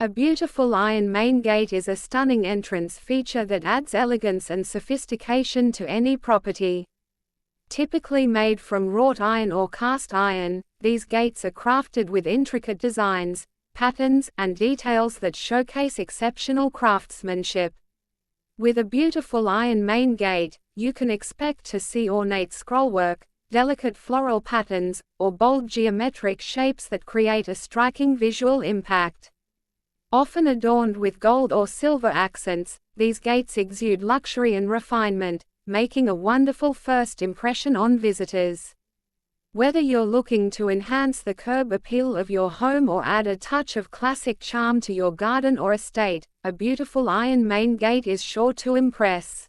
A beautiful iron main gate is a stunning entrance feature that adds elegance and sophistication to any property. Typically made from wrought iron or cast iron, these gates are crafted with intricate designs, patterns, and details that showcase exceptional craftsmanship. With a beautiful iron main gate, you can expect to see ornate scrollwork, delicate floral patterns, or bold geometric shapes that create a striking visual impact. Often adorned with gold or silver accents, these gates exude luxury and refinement, making a wonderful first impression on visitors. Whether you're looking to enhance the curb appeal of your home or add a touch of classic charm to your garden or estate, a beautiful iron main gate is sure to impress.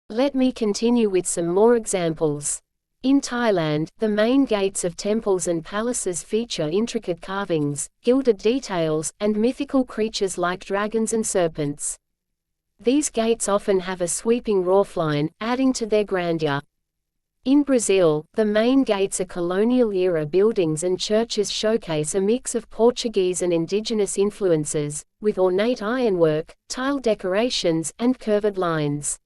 Let me continue with some more examples. In Thailand, the main gates of temples and palaces feature intricate carvings, gilded details, and mythical creatures like dragons and serpents. These gates often have a sweeping roofline, adding to their grandeur. In Brazil, the main gates are colonial-era buildings and churches showcase a mix of Portuguese and indigenous influences, with ornate ironwork, tile decorations, and curved lines.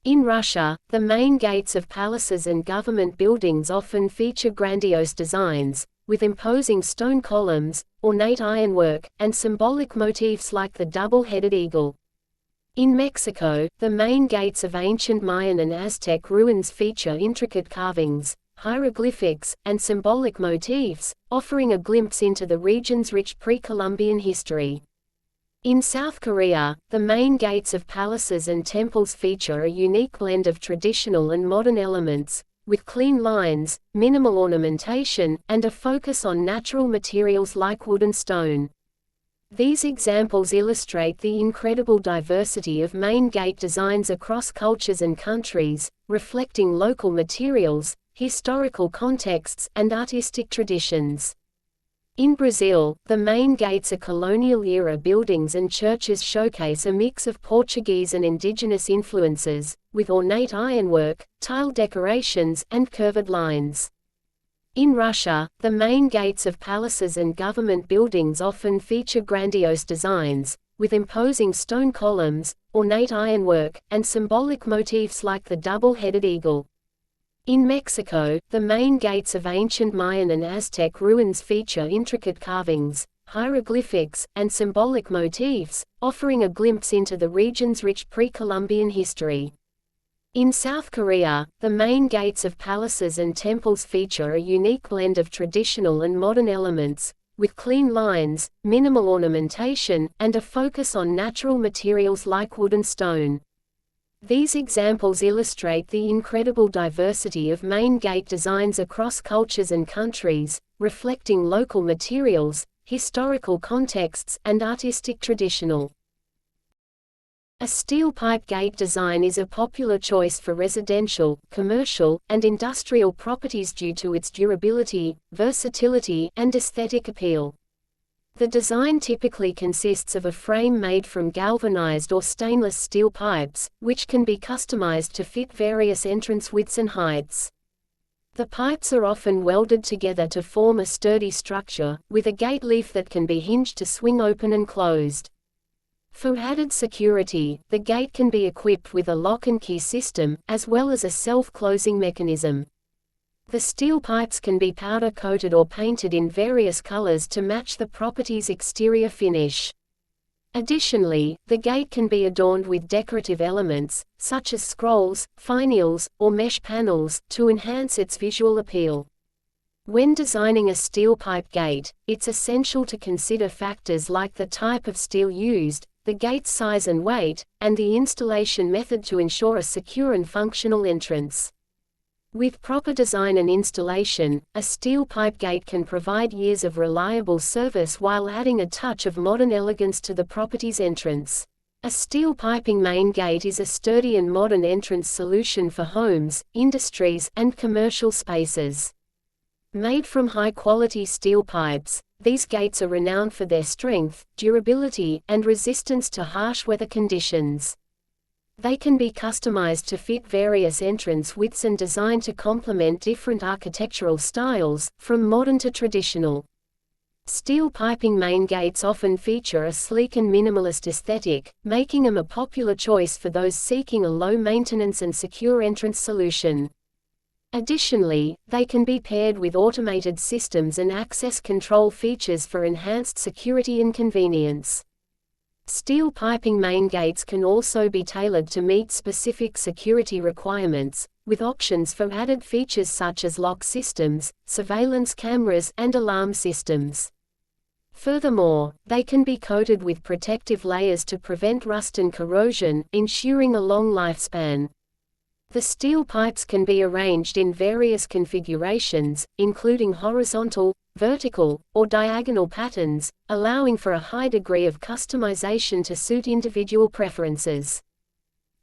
In Russia, the main gates of palaces and government buildings often feature grandiose designs, with imposing stone columns, ornate ironwork, and symbolic motifs like the double-headed eagle. In Mexico, the main gates of ancient Mayan and Aztec ruins feature intricate carvings, hieroglyphics, and symbolic motifs, offering a glimpse into the region's rich pre-Columbian history. In South Korea, the main gates of palaces and temples feature a unique blend of traditional and modern elements, with clean lines, minimal ornamentation, and a focus on natural materials like wood and stone. These examples illustrate the incredible diversity of main gate designs across cultures and countries, reflecting local materials, historical contexts, and artistic traditions. In Brazil, the main gates are colonial-era buildings and churches showcase a mix of Portuguese and indigenous influences, with ornate ironwork, tile decorations, and curved lines. In Russia, the main gates of palaces and government buildings often feature grandiose designs, with imposing stone columns, ornate ironwork, and symbolic motifs like the double-headed eagle. In Mexico, the main gates of ancient Mayan and Aztec ruins feature intricate carvings, hieroglyphics, and symbolic motifs, offering a glimpse into the region's rich pre-Columbian history. In South Korea, the main gates of palaces and temples feature a unique blend of traditional and modern elements, with clean lines, minimal ornamentation, and a focus on natural materials like wood and stone. These examples illustrate the incredible diversity of main gate designs across cultures and countries, reflecting local materials, historical contexts, and artistic tradition. A steel pipe gate design is a popular choice for residential, commercial, and industrial properties due to its durability, versatility, and aesthetic appeal. The design typically consists of a frame made from galvanized or stainless steel pipes, which can be customized to fit various entrance widths and heights. The pipes are often welded together to form a sturdy structure, with a gate leaf that can be hinged to swing open and closed. For added security, the gate can be equipped with a lock and key system, as well as a self-closing mechanism. The steel pipes can be powder-coated or painted in various colors to match the property's exterior finish. Additionally, the gate can be adorned with decorative elements, such as scrolls, finials, or mesh panels, to enhance its visual appeal. When designing a steel pipe gate, it's essential to consider factors like the type of steel used, the gate's size and weight, and the installation method to ensure a secure and functional entrance. With proper design and installation, a steel pipe gate can provide years of reliable service while adding a touch of modern elegance to the property's entrance. A steel piping main gate is a sturdy and modern entrance solution for homes, industries, and commercial spaces. Made from high-quality steel pipes, these gates are renowned for their strength, durability, and resistance to harsh weather conditions. They can be customized to fit various entrance widths and designed to complement different architectural styles, from modern to traditional. Steel piping main gates often feature a sleek and minimalist aesthetic, making them a popular choice for those seeking a low-maintenance and secure entrance solution. Additionally, they can be paired with automated systems and access control features for enhanced security and convenience. Steel piping main gates can also be tailored to meet specific security requirements, with options for added features such as lock systems, surveillance cameras, and alarm systems. Furthermore, they can be coated with protective layers to prevent rust and corrosion, ensuring a long lifespan. The steel pipes can be arranged in various configurations, including horizontal, vertical, or diagonal patterns, allowing for a high degree of customization to suit individual preferences.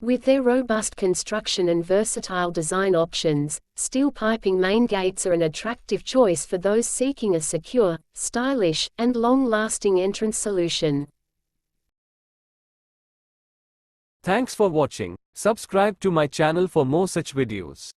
With their robust construction and versatile design options, steel piping main gates are an attractive choice for those seeking a secure, stylish, and long-lasting entrance solution. Thanks for watching. Subscribe to my channel for more such videos.